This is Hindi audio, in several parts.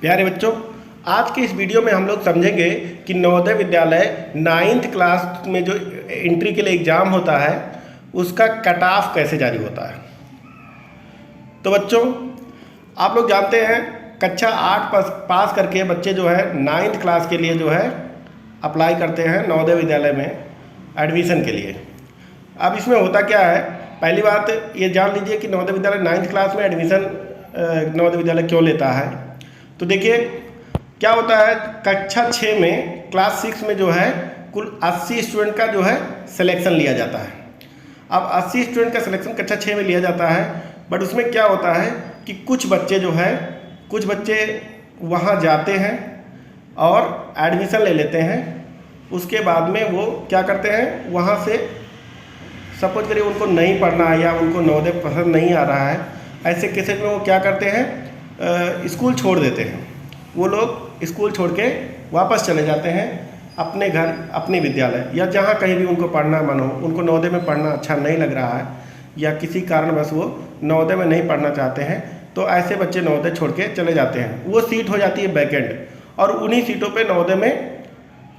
प्यारे बच्चों, आज के इस वीडियो में हम लोग समझेंगे कि नवोदय विद्यालय 9th क्लास में जो एंट्री के लिए एग्ज़ाम होता है उसका कट ऑफ कैसे जारी होता है। तो बच्चों, आप लोग जानते हैं कक्षा 8 पास करके बच्चे जो है 9th क्लास के लिए जो है अप्लाई करते हैं नवोदय विद्यालय में एडमिशन के लिए। अब इसमें होता क्या है, पहली बात ये जान लीजिए कि नवोदय विद्यालय 9th क्लास में एडमिशन नवोदय विद्यालय क्यों लेता है। तो देखिए क्या होता है, कक्षा 6 में क्लास 6 में जो है कुल 80 स्टूडेंट का जो है सिलेक्शन लिया जाता है। अब 80 स्टूडेंट का सिलेक्शन कक्षा 6 में लिया जाता है, बट उसमें क्या होता है कि कुछ बच्चे वहाँ जाते हैं और एडमिशन ले लेते हैं। उसके बाद में वो क्या करते हैं, वहाँ से सपोज करिए उनको नहीं पढ़ना है या उनको नवोदय पसंद नहीं आ रहा है, ऐसे केसेस में वो क्या करते हैं, स्कूल छोड़ देते हैं। वो लोग स्कूल छोड़ के वापस चले जाते हैं अपने घर, अपने विद्यालय या जहाँ कहीं भी उनको पढ़ना मन हो। उनको नवोदय में पढ़ना अच्छा नहीं लग रहा है या किसी कारणवश वो नवोदय में नहीं पढ़ना चाहते हैं, तो ऐसे बच्चे नवोदय छोड़ के चले जाते हैं। वो सीट हो जाती है वैकेंट और उन्हीं सीटों पे नवोदय में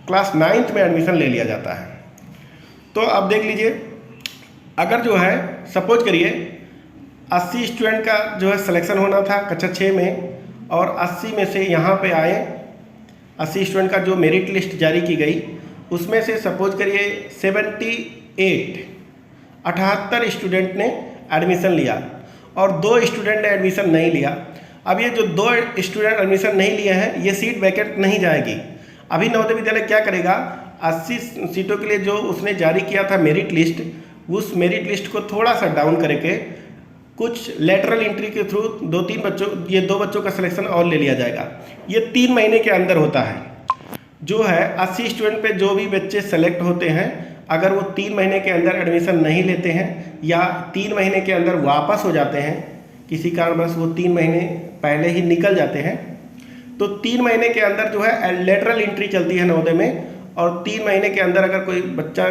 क्लास 9th में एडमिशन ले लिया जाता है। तो अब देख लीजिए, अगर जो है सपोज करिए 80 स्टूडेंट का जो है सिलेक्शन होना था कक्षा 6 में और 80 में से यहाँ पे आए 80 स्टूडेंट का जो मेरिट लिस्ट जारी की गई, उसमें से सपोज करिए 78 स्टूडेंट ने एडमिशन लिया और 2 स्टूडेंट ने एडमिशन नहीं लिया। अब ये जो 2 स्टूडेंट एडमिशन नहीं लिए हैं, ये सीट वैकेंट नहीं जाएगी। अभी नवोदय विद्यालय क्या करेगा, 80 सीटों के लिए जो उसने जारी किया था मेरिट लिस्ट, उस मेरिट लिस्ट को थोड़ा सा डाउन करके कुछ लेटरल एंट्री के थ्रू 2 बच्चों का सिलेक्शन और ले लिया जाएगा। ये 3 महीने के अंदर होता है। जो है 80 स्टूडेंट पे जो भी बच्चे सेलेक्ट होते हैं, अगर वो 3 महीने के अंदर एडमिशन नहीं लेते हैं या 3 महीने के अंदर वापस हो जाते हैं, किसी कारणवश वो 3 महीने पहले ही निकल जाते हैं, तो 3 महीने के अंदर जो है लेटरल एंट्री चलती है नवोदय में। और 3 महीने के अंदर अगर कोई बच्चा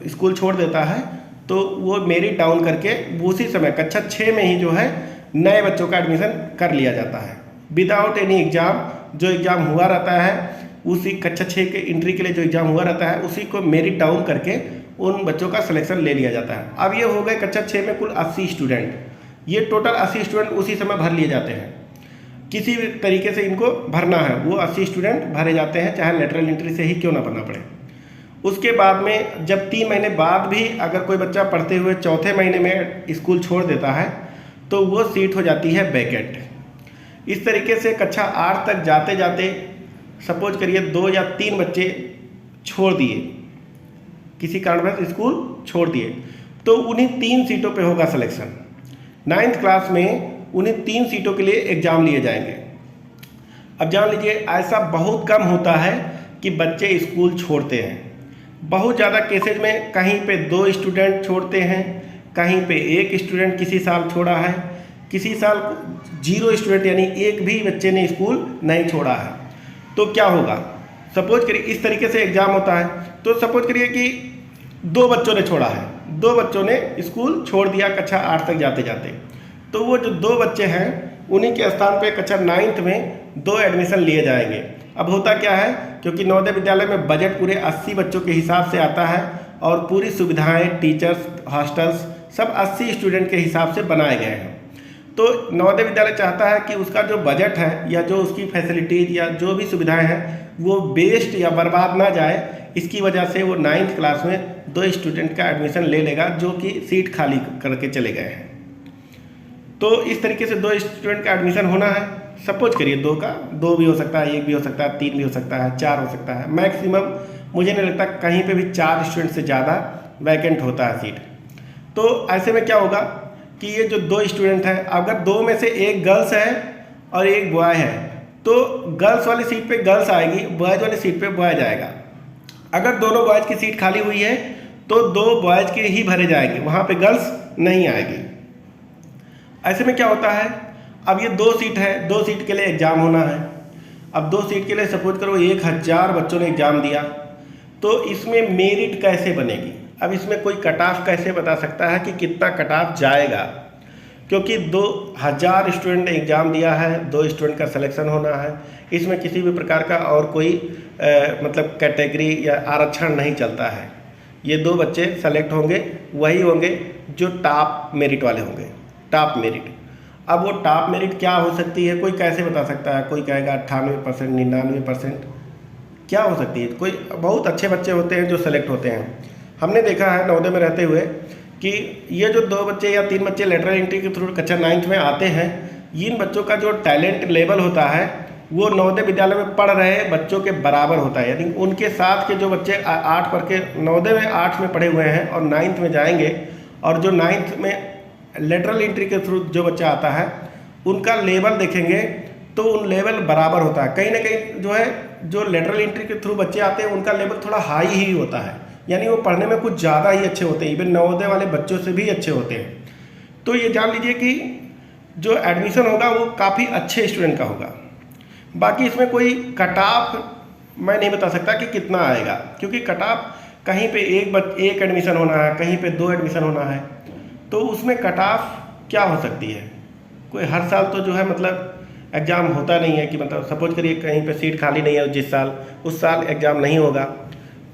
स्कूल छोड़ देता है तो वो मेरिट डाउन करके उसी समय कक्षा 6 में ही जो है नए बच्चों का एडमिशन कर लिया जाता है विदाउट एनी एग्ज़ाम। जो एग्ज़ाम हुआ रहता है उसी कक्षा 6 के एंट्री के लिए जो एग्ज़ाम हुआ रहता है उसी को मेरिट डाउन करके उन बच्चों का सिलेक्शन ले लिया जाता है। अब ये हो गए कक्षा 6 में कुल 80 स्टूडेंट। ये टोटल 80 स्टूडेंट उसी समय भर लिए जाते हैं। किसी भी तरीके से इनको भरना है, वो 80 स्टूडेंट भरे जाते हैं, चाहे लेटरल एंट्री से ही क्यों ना भरना पड़े। उसके बाद में जब 3 महीने बाद भी अगर कोई बच्चा पढ़ते हुए 4थे महीने में स्कूल छोड़ देता है तो वो सीट हो जाती है वैकेंट। इस तरीके से कक्षा 8 तक जाते जाते सपोज करिए 2 या 3 बच्चे छोड़ दिए, किसी कारणवश स्कूल छोड़ दिए, तो उन्हीं 3 सीटों पे होगा सिलेक्शन। 9th क्लास में उन्हीं 3 सीटों के लिए एग्ज़ाम लिए जाएंगे। अब जान लीजिए, ऐसा बहुत कम होता है कि बच्चे स्कूल छोड़ते हैं। बहुत ज़्यादा केसेज में कहीं पे 2 स्टूडेंट छोड़ते हैं, कहीं पे 1 स्टूडेंट किसी साल छोड़ा है, किसी साल 0 स्टूडेंट यानी एक भी बच्चे ने स्कूल नहीं छोड़ा है। तो क्या होगा, सपोज करिए इस तरीके से एग्ज़ाम होता है। तो सपोज करिए कि 2 बच्चों ने छोड़ा है, 2 बच्चों ने स्कूल छोड़ दिया कक्षा 8 तक जाते जाते, तो वो जो 2 बच्चे हैं उन्हीं के स्थान पे कक्षा 9th में 2 एडमिशन लिए जाएंगे। अब होता क्या है, क्योंकि नवोदय विद्यालय में बजट पूरे 80 बच्चों के हिसाब से आता है और पूरी सुविधाएं, टीचर्स, हॉस्टल्स सब 80 स्टूडेंट के हिसाब से बनाए गए हैं। तो नवोदय विद्यालय चाहता है कि उसका जो बजट है या जो उसकी फैसिलिटीज़ या जो भी सुविधाएं हैं वो वेस्ट या बर्बाद ना जाए। इसकी वजह से वो 9th क्लास में 2 स्टूडेंट का एडमिशन ले लेगा जो कि सीट खाली करके चले गए हैं। तो इस तरीके से 2 स्टूडेंट का एडमिशन होना है। सपोज करिए 2 भी हो सकता है, 1 भी हो सकता है, 3 भी हो सकता है, 4 हो सकता है। मैक्सिमम मुझे नहीं लगता कहीं पे भी 4 स्टूडेंट से ज़्यादा वैकेंट होता है सीट। तो ऐसे में क्या होगा कि ये जो 2 स्टूडेंट हैं, अगर 2 में से 1 गर्ल्स है और 1 बॉय है, तो गर्ल्स वाली सीट पे गर्ल्स आएगी, बॉयज़ वाली सीट पे बॉय जाएगा। अगर दोनों बॉयज़ की सीट खाली हुई है तो 2 बॉयज़ के ही भरे जाएंगे, वहाँ पे गर्ल्स नहीं आएगी। ऐसे में क्या होता है, अब ये 2 सीट है, 2 सीट के लिए एग्ज़ाम होना है। अब 2 सीट के लिए सपोज करो 1000 बच्चों ने एग्ज़ाम दिया, तो इसमें मेरिट कैसे बनेगी। अब इसमें कोई कट ऑफ कैसे बता सकता है कि कितना कट ऑफ जाएगा। क्योंकि 2000 स्टूडेंट ने एग्ज़ाम दिया है, 2 स्टूडेंट का सिलेक्शन होना है। इसमें किसी भी प्रकार का और कोई मतलब कैटेगरी या आरक्षण नहीं चलता है। ये 2 बच्चे सेलेक्ट होंगे, वही होंगे जो टॉप मेरिट वाले होंगे, टॉप मेरिट। अब वो टॉप मेरिट क्या हो सकती है, कोई कैसे बता सकता है? कोई कहेगा 98%, 99%, क्या हो सकती है? कोई बहुत अच्छे बच्चे होते हैं जो सेलेक्ट होते हैं। हमने देखा है नवोदय में रहते हुए कि ये जो 2 बच्चे या 3 बच्चे लेटरल एंट्री के थ्रू कक्षा 9th में आते हैं, इन बच्चों का जो टैलेंट लेवल होता है वो नवोदय विद्यालय में पढ़ रहे बच्चों के बराबर होता है। यानी उनके साथ के जो बच्चे 8 पढ़ के नवोदय में 8 में पढ़े हुए हैं और 9th में जाएंगे, और जो 9th में लेटरल एंट्री के थ्रू जो बच्चा आता है उनका लेवल देखेंगे तो उन लेवल बराबर होता है। कहीं ना कहीं जो है जो लेटरल एंट्री के थ्रू बच्चे आते हैं उनका लेवल थोड़ा हाई ही होता है, यानी वो पढ़ने में कुछ ज़्यादा ही अच्छे होते हैं, इवन नवोदय वाले बच्चों से भी अच्छे होते हैं। तो ये जान लीजिए कि जो एडमिशन होगा वो काफ़ी अच्छे स्टूडेंट का होगा। बाकी इसमें कोई कट ऑफ मैं नहीं बता सकता कि कितना आएगा, क्योंकि कट ऑफ कहीं पे एक एडमिशन होना है, कहीं पे 2 एडमिशन होना है, तो उसमें कट ऑफ क्या हो सकती है? कोई हर साल तो जो है मतलब एग्ज़ाम होता नहीं है कि मतलब सपोज करिए कहीं पे सीट खाली नहीं है जिस साल, उस साल एग्ज़ाम नहीं होगा।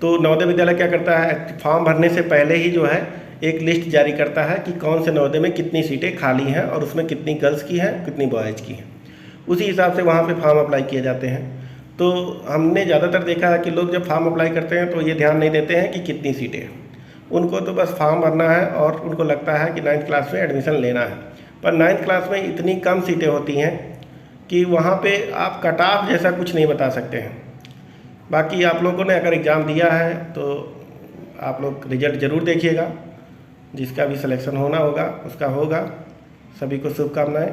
तो नवोदय विद्यालय क्या करता है, फॉर्म भरने से पहले ही जो है एक लिस्ट जारी करता है कि कौन से नवोदय में कितनी सीटें खाली हैं और उसमें कितनी गर्ल्स की हैं, कितनी बॉयज़ की हैं। उसी हिसाब से वहाँ पे फॉर्म अप्लाई किए जाते हैं। तो हमने ज़्यादातर देखा है कि लोग जब फॉर्म अप्लाई करते हैं तो ये ध्यान नहीं देते हैं कि कितनी सीटें हैं, उनको तो बस फॉर्म भरना है और उनको लगता है कि 9th क्लास में एडमिशन लेना है। पर 9th क्लास में इतनी कम सीटें होती हैं कि वहाँ पे आप कट ऑफ जैसा कुछ नहीं बता सकते हैं। बाकी आप लोगों ने अगर एग्ज़ाम दिया है तो आप लोग रिजल्ट ज़रूर देखिएगा, जिसका भी सिलेक्शन होना होगा उसका होगा। सभी को शुभकामनाएं।